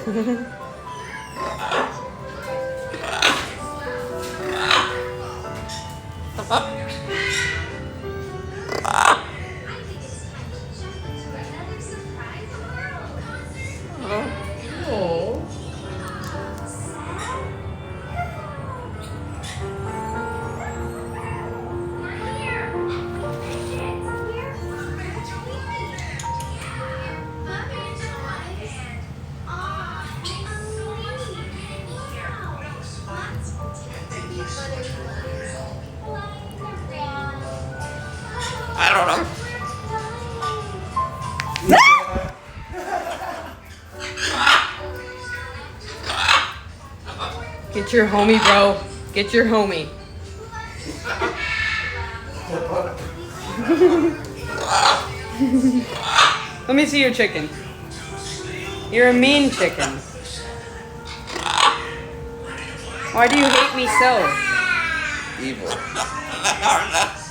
Oh. I don't know. Get your homie, bro. Get your homie. Let me see your chicken. You're a mean chicken. Why do you hate me so? Evil.